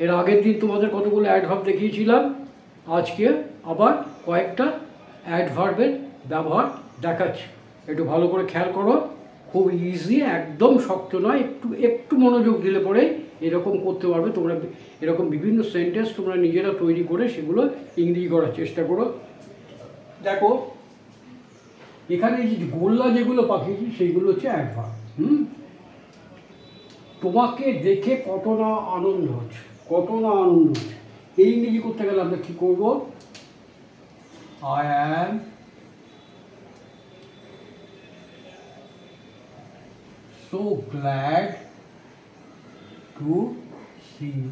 এর আগের দিন তোমাদের কতগুলো অ্যাডভার্ব দেখিয়েছিলাম, আজকে আবার কয়েকটা অ্যাডভার্বের ব্যবহার দেখাচ্ছি, একটু ভালো করে খেয়াল করো। খুব ইজি, একদম শক্ত নয়, একটু একটু মনোযোগ দিলে পরে এরকম করতে পারবে তোমরা। এরকম বিভিন্ন সেন্টেন্স তোমরা নিজেরা তৈরি করে সেগুলো ইংরেজি করার চেষ্টা করো। দেখো এখানে এই যে গোল্লা যেগুলো পাঠিয়েছি সেইগুলো হচ্ছে অ্যাডভার্ব। তোমাকে দেখে কত না আনন্দ হচ্ছে, কত না আনন্দ হচ্ছে, এই ইংরেজি করতে গেলে আমরা কী করবো? I am so glad to see you.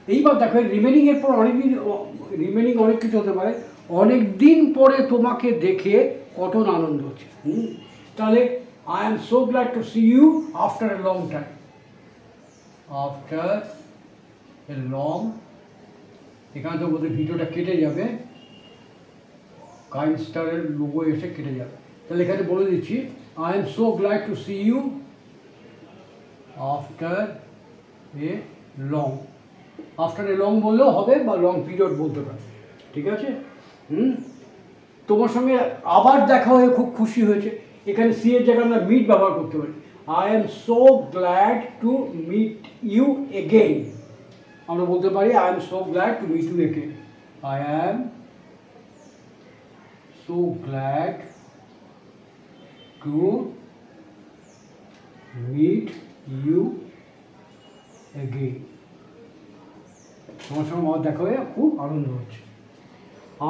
এইবার দেখো রিমেনিং এর পর অনেক কিছু হতে পারে। অনেক দিন পরে তোমাকে দেখে কত আনন্দ হচ্ছে। তাহলে I am so glad to see you after a long time. After a long, এখানে তো বোধহয় ভিডিওটা কেটে যাবে, কাইন স্টারের লোগো এসে কেটে যাবে। তাহলে এখানে বলে দিচ্ছি, I am so glad to see you after a long. After a long বললেও হবে বা লং পিরিয়ড বলতে পারে, ঠিক আছে? তোমার সঙ্গে আবার দেখা হয়ে খুব খুশি হয়েছে, এখানে সি এর জায়গায় আমরা মিট ব্যবহার করতে পারি। I am so glad to meet you again. আমরা বলতে পারি I am so glad to meet you again. I am so glad to meet you again. তোমার সঙ্গে আমার দেখা হয়ে খুব আনন্দ হচ্ছে।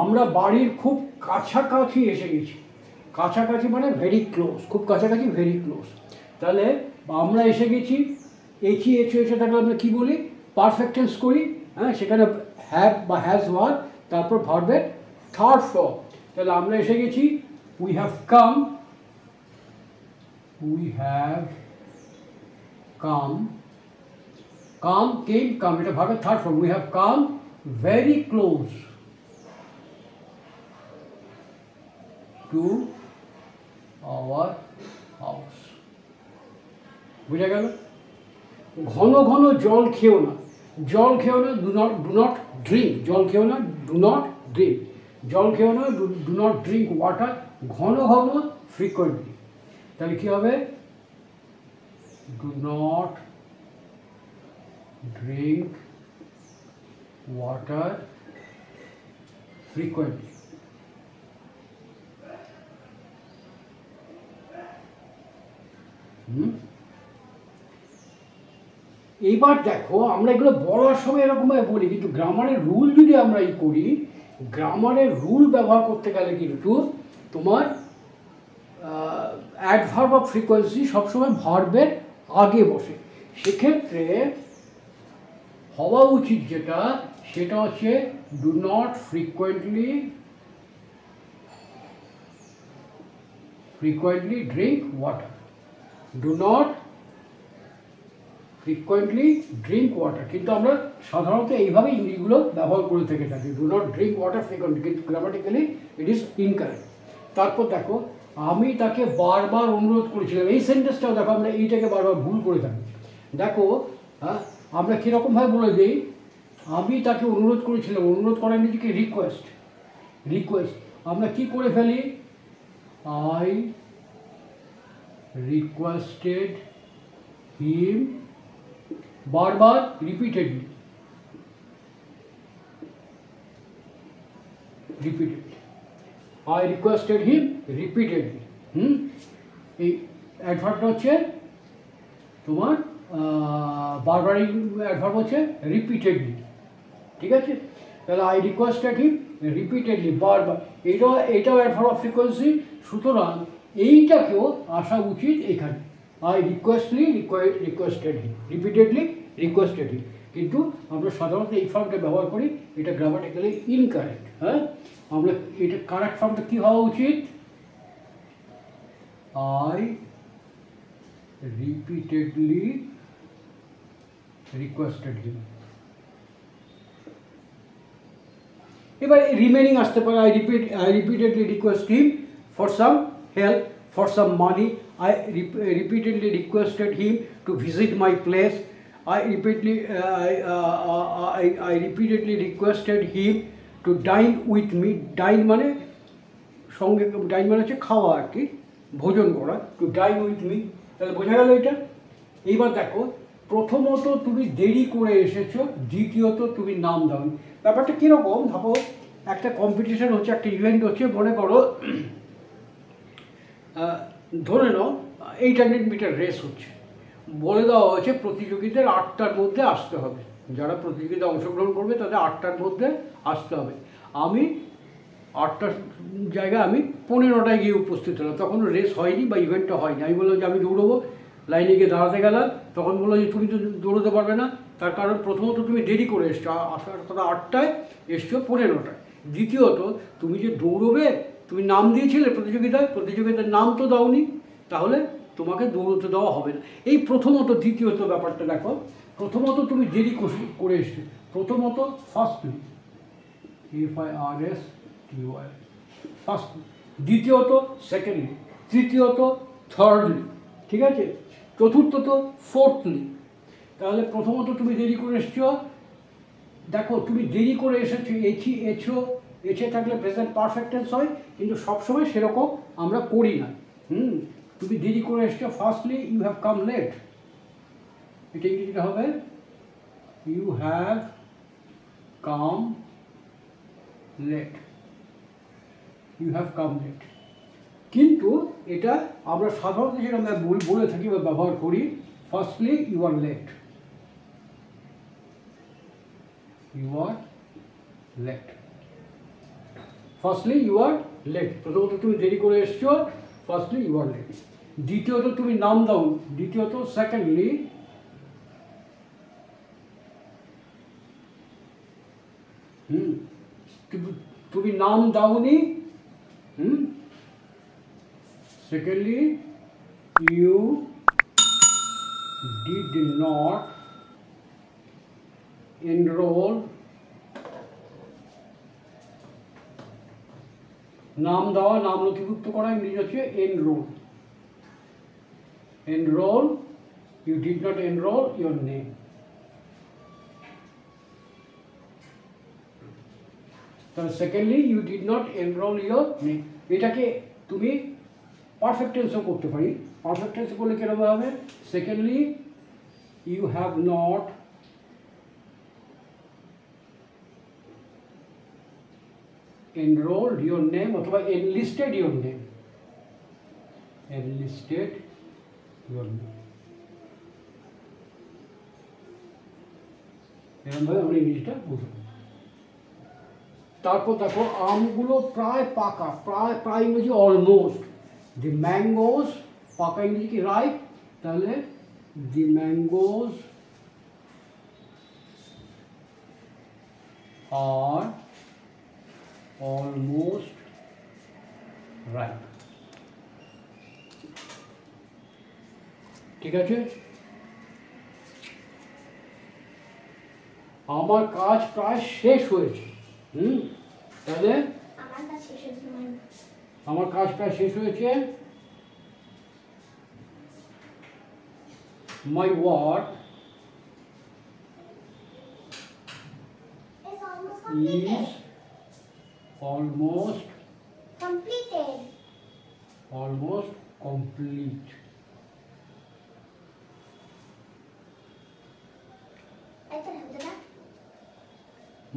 আমরা বাড়ির খুব কাছাকাছি এসে গেছি। কাছাকাছি মানে ভেরি ক্লোজ, খুব কাছাকাছি, ভেরি ক্লোজ। তাহলে আমরা এসে গেছি, এসে থাকলে আমরা কী বলি? পারফেক্ট টেন্স করি। হ্যাঁ, সেখানে হ্যাভ বা হ্যাজ ওয়ান, তারপর ভার্বের থার্ড ফর্ম। তাহলে আমরা এসে গেছি, we have come, we have come, came, come, এটা ভাবে third form. we have come very close to our house. বুঝা গেল? ঘন ঘন জল খেও না, জল খেও না, ডু নট ড্রিঙ্ক, জল খেও না, ডু নট ড্রিঙ্ক, জল খেও না, ডু নট ড্রিঙ্ক ওয়াটার, ঘন ঘন, ফ্রিকোয়েন্টলি। তাহলে কী হবে? Do not drink water frequently. এইবার দেখো আমরা এগুলো বলার সময় এরকমভাবে বলি, কিন্তু গ্রামারের রুল যদি আমরা করি, গ্রামারের রুল ব্যবহার করতে গেলে কিন্তু তোমার অ্যাডভার্ব অফ ফ্রিকোয়েন্সি সবসময় ভার্বের আগে বসে। সেক্ষেত্রে হওয়া উচিত যেটা, সেটা হচ্ছে do not frequently drink water, do not frequently drink water. কিন্তু আমরা সাধারণত এইভাবে ইংরেজিগুলো ব্যবহার করে থেকে থাকি, do not drink water frequently, কিন্তু গ্রামাটিক্যালি ইট ইজ ইনকারেক্ট। তারপর দেখো, আমি তাকে বারবার অনুরোধ করেছিলাম, এই সেন্টেন্সটাও দেখো আমরা এইটাকে বারবার ভুল করে থাকি। দেখো হ্যাঁ, আমরা কীরকমভাবে বলে দিই, আমি তাকে অনুরোধ করেছিলাম, অনুরোধ করার নিজেকে রিকোয়েস্ট, রিকোয়েস্ট আমরা কি করে ফেলি? আই রিকোয়েস্টেড হিম, বারবার, repeatedly, I requested him repeatedly. এই অ্যাডভার্বটা হচ্ছে তোমার বারবার, অ্যাডভার্ব হচ্ছে রিপিটেডলি, ঠিক আছে? তাহলে আই রিকোয়েস্টেড হিম রিপিটেডলি, বারবার, এইটাও অ্যাডভার্ব অফ ফ্রিকোয়েন্সি। সুতরাং এইটাকেও আসা উচিত এখানে, I requested him repeatedly, requested him. কিন্তু আমরা সাধারণত এই ফর্মটা ব্যবহার করি, এটা গ্রামাটিক্যালি ইনকারেক্ট। হ্যাঁ, আমরা এটা কারেক্ট ফর্মটা কী হওয়া উচিত? I repeatedly requested him. এবার রিমেনিং আসতে পারে, I repeatedly request him for some help, for some money, I repeatedly requested him to visit my place. I repeatedly requested him to dine with me. Dine মানে সঙ্গে, ডাইন মানে হচ্ছে খাওয়া আর কি, ভোজন করা, টু ডাইন উইথ মি। তাহলে বোঝা গেল এটা। এইবার দেখো, প্রথমত তুমি দেরি করে এসেছো, দ্বিতীয়ত তুমি নাম দাও। ব্যাপারটা কীরকম, ভাবো একটা কম্পিটিশন হচ্ছে, একটা ইভেন্ট হচ্ছে, মনে করো ধরে নাও 800 মিটার রেস হচ্ছে, বলে দেওয়া হয়েছে প্রতিযোগীদের 8টার মধ্যে আসতে হবে, যারা প্রতিযোগিতা অংশগ্রহণ করবে তাদের 8টার মধ্যে আসতে হবে। আমি 8টার জায়গায় আমি 15টায় গিয়ে উপস্থিত হলাম, তখনও রেস হয়নি বা ইভেন্টটা হয়নি। আমি বললাম যে আমি দৌড়বো, লাইনে গিয়ে দাঁড়াতে গেলাম, তখন বললো যে তুমি তো দৌড়তে পারবে না, তার কারণ প্রথমত তুমি দেরি করে এসছো, আসার কথা 8টায়, এসছো 15টায়। দ্বিতীয়ত তুমি যে দৌড়বে, তুমি নাম দিয়েছিলে প্রতিযোগিতার নাম তো দাওনি, তাহলে তোমাকে দৌড়তে দেওয়া হবে না। এই প্রথমত। দ্বিতীয়ত ব্যাপারটা দেখো, প্রথমত তুমি দেরি করে এসছো, প্রথমত ফার্স্টলি, FIRSTY, ফার্স্ট। দ্বিতীয়ত সেকেন্ডলি, তৃতীয়ত থার্ডলি, ঠিক আছে, চতুর্থত ফোর্থলি। তাহলে প্রথমত তুমি দেরি করে এসছো, দেখো তুমি দেরি করে এসেছো, এসে থাকলে প্রেজেন্ট পারফেক্ট টেন্স হয়, কিন্তু সবসময় সেরকম আমরা করি না। তুমি দেরি করে এসছো, firstly you have come late, এটা ইংরেজিটা হবে you have come late, you have come late. কিন্তু এটা আমরা সাধারণত যেটা আমরা বলে থাকি বা ব্যবহার করি, firstly you are late, you are late, firstly you are late. প্রথমত তুমি দেরি করে এসছো, ফার্স্টলি ইউ আর লেট। দ্বিতীয়ত তুমি নাম দাও, দ্বিতীয়ত সেকেন্ডলি তুমি নাম দাওনি, secondly you did not enrol, নাম দেওয়া, নাম নথিভুক্ত করা ইংরেজি হচ্ছে enrol, enrol, you did not enrol your name. তাহলে secondly you did not enrol your name, এটাকে তুমি পারফেক্ট টেন্সও করতে পারি। পারফেক্ট টেন্স করলে কীরকম হবে, secondly you have not enrolled your name অথবা enlisted your name, enlisted your name, এরকমভাবে আমরা ইংলিশটা বুঝবো। তারপর দেখো, আমগুলো প্রায় পাকা, প্রায় ইংরেজি অলমোস্ট। দি ম্যাঙ্গোস, পাকা ইংরেজি কি রাইট, তাহলে দি ম্যাঙ্গোস আর almost ripe, ঠিক আছে। আমার কাজ প্রায় শেষ হয়েছে, তাহলে আমার কাজ প্রায় শেষ হয়েছে, my work is almost completed, almost complete,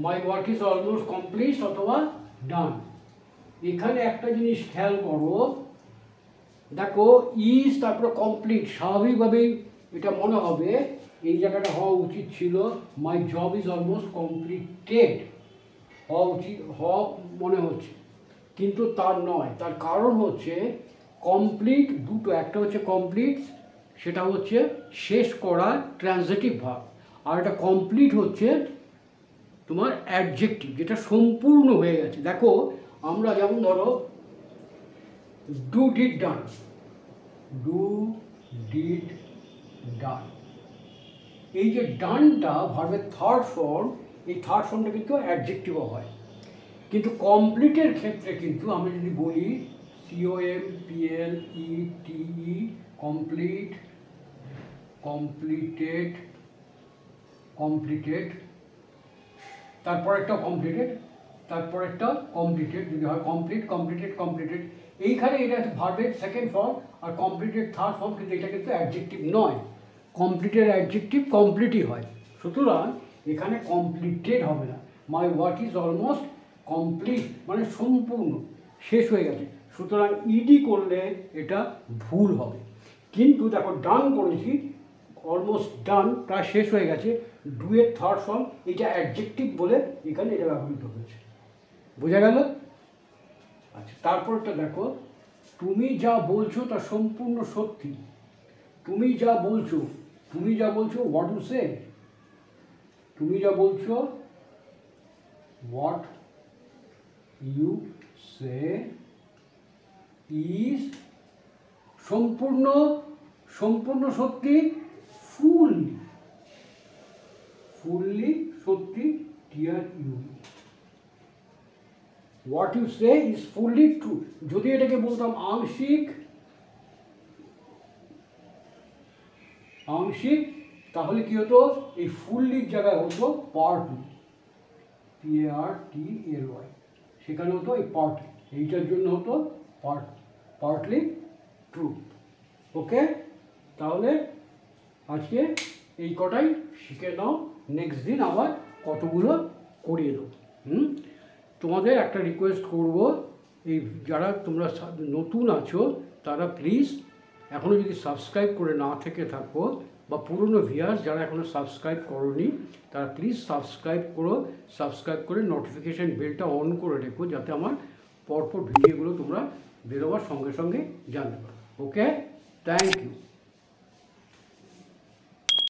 my work is almost complete অথবা done। এখানে একটা জিনিস খেয়াল করো, দেখো ইজ তারপরে কমপ্লিট, স্বাভাবিকভাবেই এটা মনে হবে এই জায়গাটা হওয়া উচিত ছিল my job is almost completed, হওয়া উচিত, হওয়া মনে হচ্ছে, কিন্তু তার নয়। তার কারণ হচ্ছে কমপ্লিট দুটো, একটা হচ্ছে কমপ্লিট, সেটা হচ্ছে শেষ করা ট্রানজিটিভ ভার্ব, আর এটা কমপ্লিট হচ্ছে তোমার অ্যাডজেক্টিভ, যেটা সম্পূর্ণ হয়ে গেছে। দেখো আমরা যেমন ধরো do did done, do did done, এই যে ডানটা ভার্বের থার্ড ফর্ম, এই থার্ড ফর্মটা কিন্তু অ্যাডজেক্টিভও হয়। কিন্তু কমপ্লিটের ক্ষেত্রে কিন্তু আমরা যদি বলি COMPLETE কমপ্লিট, কমপ্লিটেড, কমপ্লিটেড, তারপরেরটা কমপ্লিটেড, তারপরেরটা কমপ্লিটেড যদি হয় কমপ্লিট, কমপ্লিটেড, কমপ্লিটেড। এইখানে এটা ভার্বের সেকেন্ড ফর্ম আর কমপ্লিটেড থার্ড ফর্ম, কিন্তু এটা কিন্তু অ্যাডজেক্টিভ নয়। কমপ্লিটেড অ্যাডজেক্টিভ কমপ্লিটই হয়, সুতরাং এখানে কমপ্লিটেড হবে না। My work is almost complete মানে সম্পূর্ণ, শেষ হয়ে গেছে, সুতরাং ইডি করলে এটা ভুল হবে। কিন্তু দেখো ডান করেছি, অলমোস্ট ডান, প্রায় শেষ হয়ে গেছে, ডু এর থার্ড ফর্ম, এটা অ্যাডজেক্টিভ বলে এখানে এটা ব্যবহৃত হয়েছে। বোঝা গেল? আচ্ছা, তারপরটা দেখো, তুমি যা বলছো তা সম্পূর্ণ সত্যি। তুমি যা বলছো, তুমি যা বলছো, হোয়াট ইউ সে, তুমি যা বলছো, হোয়াট ইউ সে ইজ সম্পূর্ণ, সম্পূর্ণ সত্যি, ফুললি, ফুললি সত্যি, টিয়ার ইউ। What you say is fully true. যদি এটাকে বলতাম আংশিক, আংশিক, তাহলে কি হতো, এই ফুললির জায়গায় হতো পার্টলি, PARTLY, সেখানে হতো এই পার্ট, এইটার জন্য হতো পার্টলি ট্রু। ওকে, তাহলে আজকে এই কটাই শিখে নাও, নেক্সট দিন আবার কতগুলো করিয়ে দেবো। তোমাদের একটা রিকোয়েস্ট করব, এই যারা তোমরা নতুন আছো তারা প্লিজ এখনও যদি সাবস্ক্রাইব করে না থেকে থাকো, বা পুরনো ভিউয়ার্স যারা এখনও সাবস্ক্রাইব করোনি তারা প্লিজ সাবস্ক্রাইব করো, সাবস্ক্রাইব করে নোটিফিকেশান বেলটা অন করে রেখো, যাতে আমার পরপর ভিডিওগুলো তোমরা বেরোবার সঙ্গে সঙ্গে জানতে পারো। ওকে, থ্যাংক ইউ।